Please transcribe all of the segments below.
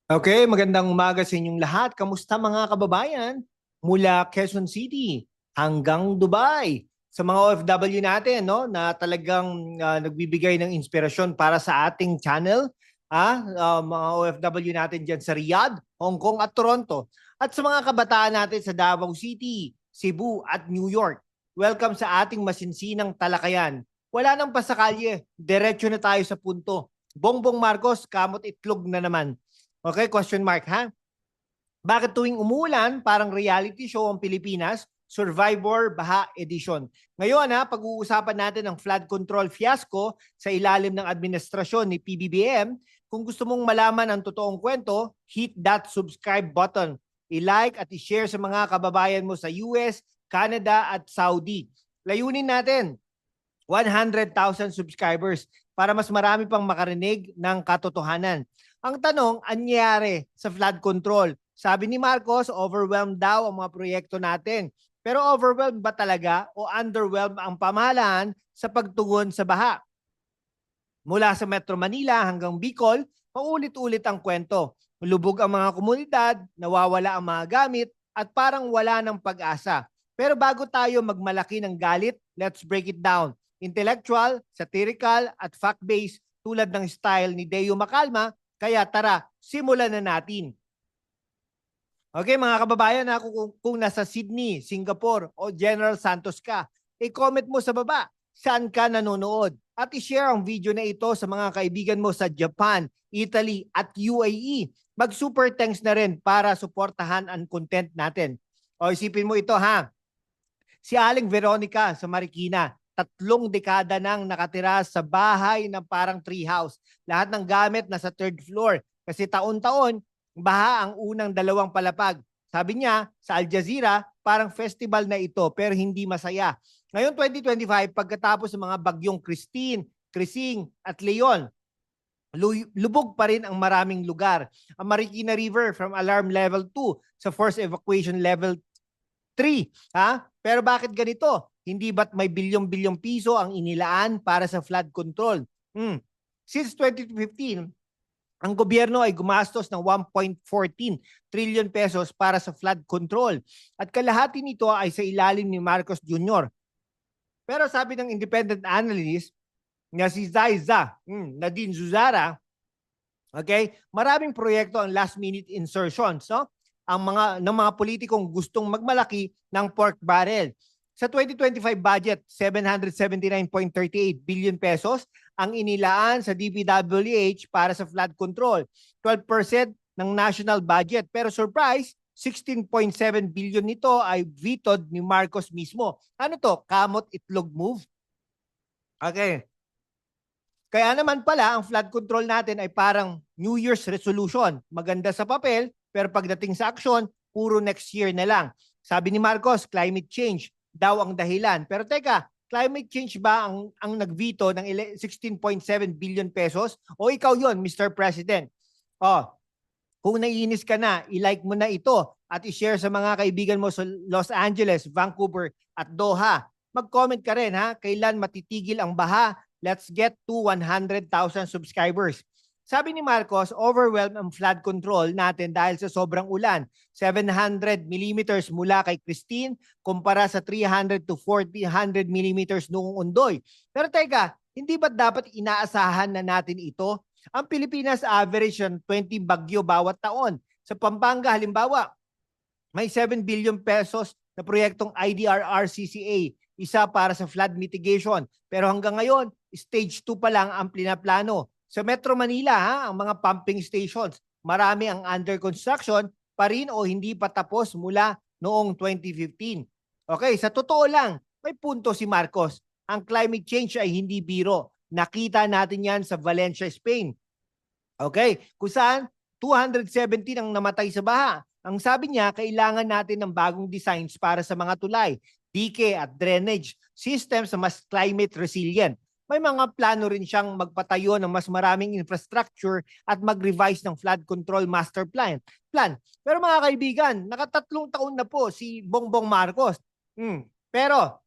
Okay, magandang umaga sa inyong lahat. Kamusta mga kababayan? Mula Quezon City hanggang Dubai. Sa mga OFW natin, no, na talagang nagbibigay ng inspirasyon para sa ating channel, mga OFW natin diyan sa Riyadh, Hong Kong at Toronto. At sa mga kabataan natin sa Davao City, Cebu at New York. Welcome sa ating masinsinang talakayan. Wala nang pasakalye, diretso na tayo sa punto. Bongbong Marcos, kamot itlog na naman. Okay, question mark ha? Bakit tuwing umulan, parang reality show ang Pilipinas? Survivor Baha Edition. Ngayon pag-uusapan natin ang flood control fiasco sa ilalim ng administrasyon ni PBBM. Kung gusto mong malaman ang totoong kwento, hit that subscribe button. I-like at i-share sa mga kababayan mo sa US, Canada at Saudi. Layunin natin 100,000 subscribers para mas marami pang makarinig ng katotohanan. Ang tanong, anyari sa flood control? Sabi ni Marcos, overwhelmed daw ang mga proyekto natin. Pero overwhelmed ba talaga o underwhelmed ang pamahalaan sa pagtugon sa baha? Mula sa Metro Manila hanggang Bicol, paulit-ulit ang kwento. Lubog ang mga komunidad, nawawala ang mga gamit, at parang wala ng pag-asa. Pero bago tayo magmalaki ng galit, let's break it down. Intellectual, satirical, at fact-based tulad ng style ni Deo Macalma. Kaya tara, simulan na natin. Okay mga kababayan, kung nasa Sydney, Singapore o General Santos ka, i-comment mo sa baba saan ka nanonood at i-share ang video na ito sa mga kaibigan mo sa Japan, Italy at UAE. Mag-super thanks na rin para suportahan ang content natin. O isipin mo ito ha, si Aling Veronica sa Marikina, 3 dekada nang nakatira sa bahay na parang treehouse. Lahat ng gamit nasa 3rd floor kasi taon-taon, baha ang unang 2 palapag. Sabi niya sa Al Jazeera, parang festival na ito pero hindi masaya. Ngayon 2025, pagkatapos ng mga bagyong Christine, Krising at Leon, lubog pa rin ang maraming lugar. Ang Marikina River from alarm level 2 sa forced evacuation level 3. Pero bakit ganito? Hindi ba't may bilyong-bilyong piso ang inilaan para sa flood control? Since 2015, ang gobyerno ay gumastos ng 1.14 trillion pesos para sa flood control. At kalahati nito ay sa ilalim ni Marcos Jr. Pero sabi ng independent analyst na si Zaiza, Nadine Zuzara, okay, maraming proyekto ang last-minute insertions, no? Ng mga politikong gustong magmalaki ng pork barrel. Sa 2025 budget, 779.38 billion pesos ang inilaan sa DPWH para sa flood control. 12% ng national budget. Pero surprise, 16.7 billion nito ay vetoed ni Marcos mismo. Ano to? Kamot itlog move? Okay. Kaya naman pala, ang flood control natin ay parang New Year's resolution. Maganda sa papel, pero pagdating sa aksyon, puro next year na lang. Sabi ni Marcos, climate change daw ang dahilan. Pero teka, climate change ba ang nagveto ng 16.7 billion pesos? O ikaw yon, Mr. President? Kung naiinis ka na, i-like mo na ito at i-share sa mga kaibigan mo sa Los Angeles, Vancouver at Doha. Mag-comment ka rin kailan matitigil ang baha? Let's get to 100,000 subscribers. Sabi ni Marcos, overwhelmed ang flood control natin dahil sa sobrang ulan. 700 millimeters mula kay Christine kumpara sa 300 to 400 millimeters noong Undoy. Pero teka, hindi ba dapat inaasahan na natin ito? Ang Pilipinas average ng 20 bagyo bawat taon. Sa Pampanga halimbawa, may 7 billion pesos na proyektong IDRRCCA, isa para sa flood mitigation. Pero hanggang ngayon, stage 2 pa lang ang plano. Sa Metro Manila, ang mga pumping stations, marami ang under construction pa rin o hindi pa tapos mula noong 2015. Okay, sa totoo lang, may punto si Marcos. Ang climate change ay hindi biro. Nakita natin yan sa Valencia, Spain. Okay, kung saan 217 ang namatay sa baha. Ang sabi niya, kailangan natin ng bagong designs para sa mga tulay, dike at drainage systems na mas climate resilient. May mga plano rin siyang magpatayo ng mas maraming infrastructure at mag-revise ng flood control master plan. Pero mga kaibigan, nakatatlong taon na po si Bongbong Marcos. Pero,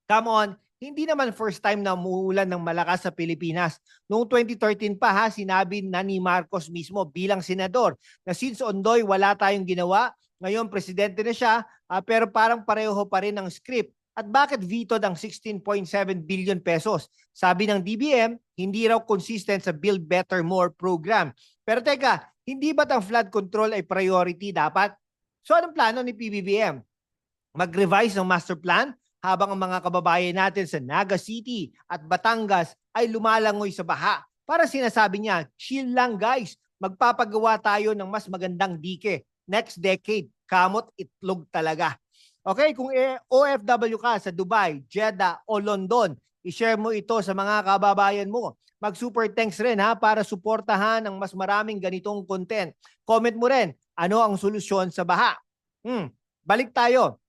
come on, hindi naman first time na umuulan ng malakas sa Pilipinas. Noong 2013 pa sinabi na ni Marcos mismo bilang senador na since Ondoy wala tayong ginawa, ngayon presidente na siya, pero parang pareho pa rin ang script. At bakit veto ng 16.7 billion pesos? Sabi ng DBM, hindi raw consistent sa Build Better More program. Pero teka, hindi ba't ang flood control ay priority dapat? So anong plano ni PBBM? Mag-revise ng master plan habang ang mga kababayan natin sa Naga City at Batangas ay lumalangoy sa baha. Para sinasabi niya, chill lang guys, magpapagawa tayo ng mas magandang dike. Next decade, kamot itlog talaga. Okay, kung OFW ka sa Dubai, Jeddah o London, i-share mo ito sa mga kababayan mo. Mag-super thanks rin para suportahan ng mas maraming ganitong content. Comment mo rin, ano ang solusyon sa baha? Balik tayo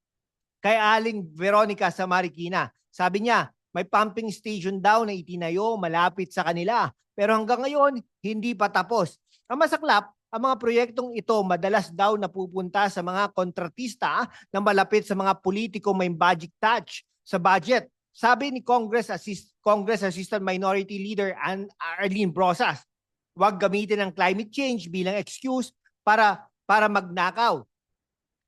kay Aling Veronica sa Marikina. Sabi niya, may pumping station daw na itinayo malapit sa kanila. Pero hanggang ngayon, hindi pa tapos. Ang masaklap, ang mga proyektong ito madalas daw napupunta sa mga kontratista na malapit sa mga politiko may budget touch sa budget. Sabi ni Congress Assistant Minority Leader Arlene Brosas, huwag gamitin ang climate change bilang excuse para magnakaw.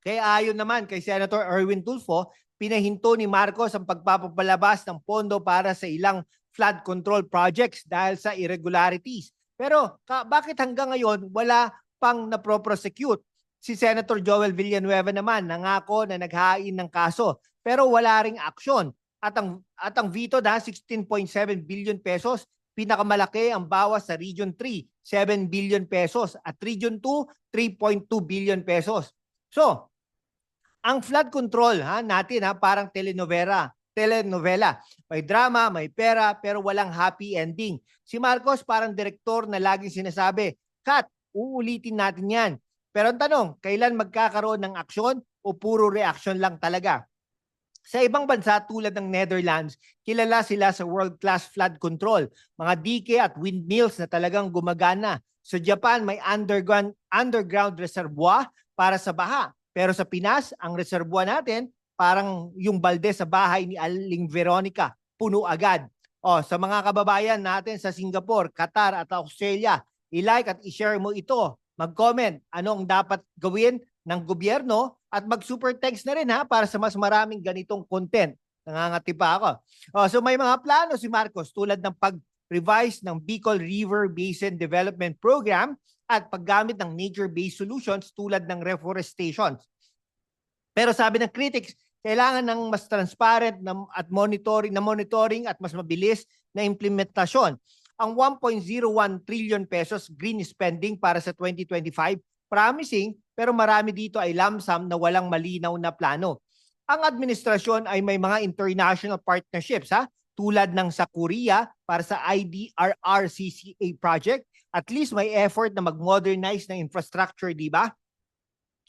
Kaya ayon naman kay Senator Erwin Tulfo, pinahinto ni Marcos ang pagpapalabas ng pondo para sa ilang flood control projects dahil sa irregularities. Pero bakit hanggang ngayon wala pang naproprosecute? Si Senator Joel Villanueva naman nangako na naghain ng kaso pero wala ring aksyon. At ang veto na 16.7 billion pesos, pinakamalaki ang bawas sa Region 3, 7 billion pesos at Region 2, 3.2 billion pesos. So, ang flood control natin parang telenovela. May drama, may pera, pero walang happy ending. Si Marcos parang direktor na laging sinasabi, "Cut, uulitin natin yan." Pero ang tanong, kailan magkakaroon ng aksyon o puro reaction lang talaga? Sa ibang bansa tulad ng Netherlands, kilala sila sa world-class flood control, mga dike at windmills na talagang gumagana. Sa Japan, may underground reservoir para sa baha. Pero sa Pinas, ang reservoir natin, parang yung balde sa bahay ni Aling Veronica, puno agad. Sa mga kababayan natin sa Singapore, Qatar at Australia, i-like at i-share mo ito. Mag-comment ano ang dapat gawin ng gobyerno at mag-super thanks na rin para sa mas maraming ganitong content. Nangangati pa ako. So may mga plano si Marcos tulad ng pag-revise ng Bicol River Basin Development Program at paggamit ng nature-based solutions tulad ng reforestation. Pero sabi ng critics, kailangan ng mas transparent at monitoring at mas mabilis na implementasyon. Ang 1.01 trillion pesos green spending para sa 2025, promising, pero marami dito ay lump sum na walang malinaw na plano. Ang administrasyon ay may mga international partnerships tulad ng sa Korea para sa IDRRCCA project. At least may effort na mag-modernize ng infrastructure, di ba?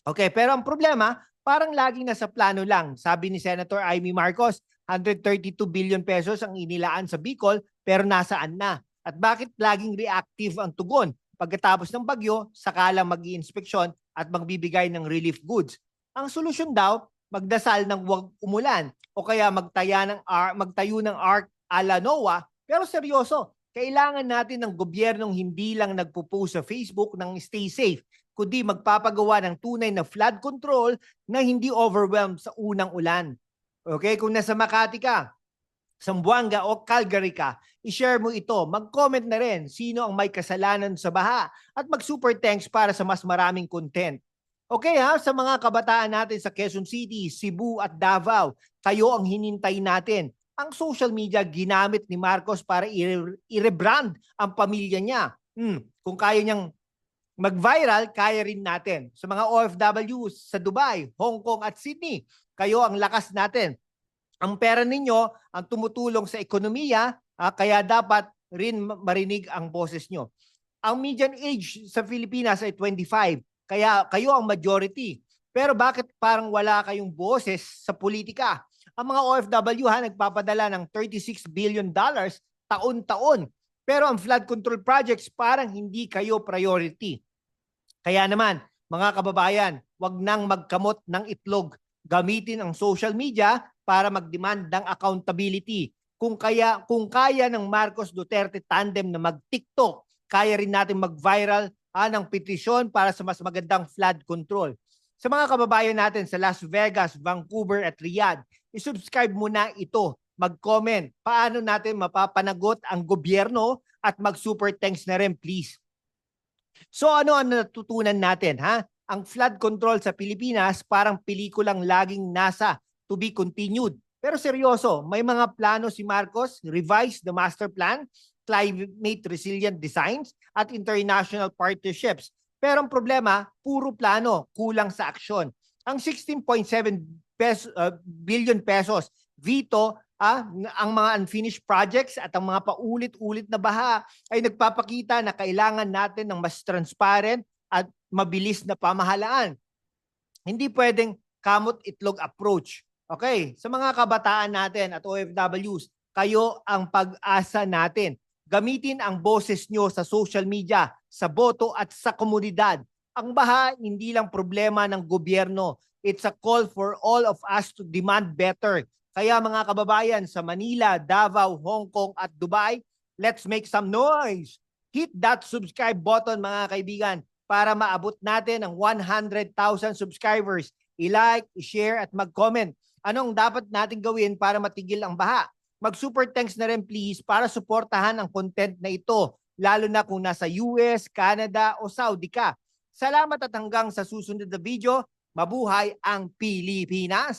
Okay, pero ang problema, parang laging nasa plano lang. Sabi ni Senator Amy Marcos, 132 billion pesos ang inilaan sa Bicol, pero nasaan na? At bakit laging reactive ang tugon? Pagkatapos ng bagyo, saka lang mag-i-inspeksyon at magbibigay ng relief goods. Ang solusyon daw, magdasal ng huwag umulan o kaya magtayo ng ark ala NOAA. Pero seryoso, kailangan natin ng gobyernong hindi lang nagpo-post sa Facebook ng stay safe, kundi magpapagawa ng tunay na flood control na hindi overwhelmed sa unang ulan. Okay, kung nasa Makati ka, Zamboanga o Calgary ka, i-share mo ito. Mag-comment na rin sino ang may kasalanan sa baha at mag-super thanks para sa mas maraming content. Okay sa mga kabataan natin sa Quezon City, Cebu at Davao, kayo ang hinintay natin. Ang social media ginamit ni Marcos para i-rebrand ang pamilya niya. Kung kaya niyang mag-viral, kaya rin natin. Sa mga OFW sa Dubai, Hong Kong at Sydney, kayo ang lakas natin. Ang pera ninyo ang tumutulong sa ekonomiya, kaya dapat rin marinig ang boses nyo. Ang median age sa Pilipinas ay 25, kaya kayo ang majority. Pero bakit parang wala kayong boses sa politika? Ang mga OFW nagpapadala ng $36 billion taon-taon. Pero ang flood control projects parang hindi kayo priority. Kaya naman, mga kababayan, wag nang magkamot ng itlog. Gamitin ang social media para mag-demand ng accountability. kung kaya ng Marcos Duterte tandem na mag-TikTok, kaya rin natin mag-viral ng petisyon para sa mas magandang flood control. Sa mga kababayan natin sa Las Vegas, Vancouver at Riyadh, isubscribe muna ito, mag-comment paano natin mapapanagot ang gobyerno at mag-super thanks na rin please. So ano ang natutunan natin ha? Ang flood control sa Pilipinas parang pelikulang laging nasa to be continued. Pero seryoso, may mga plano si Marcos, revise the master plan, climate resilient designs at international partnerships. Pero ang problema, puro plano, kulang sa aksyon. Ang 16.7 billion pesos veto ang mga unfinished projects at ang mga paulit-ulit na baha ay nagpapakita na kailangan natin ng mas transparent at mabilis na pamahalaan. Hindi pwedeng kamot-itlog approach. Okay, sa mga kabataan natin at OFWs, kayo ang pag-asa natin. Gamitin ang boses nyo sa social media, sa boto at sa komunidad. Ang baha hindi lang problema ng gobyerno. It's a call for all of us to demand better. Kaya mga kababayan sa Manila, Davao, Hong Kong at Dubai, let's make some noise. Hit that subscribe button mga kaibigan para maabot natin ang 100,000 subscribers. I-like, i-share at mag-comment. Anong dapat natin gawin para matigil ang baha? Mag-super thanks na rin please para suportahan ang content na ito, lalo na kung nasa US, Canada o Saudi ka. Salamat at hanggang sa susunod na video, mabuhay ang Pilipinas!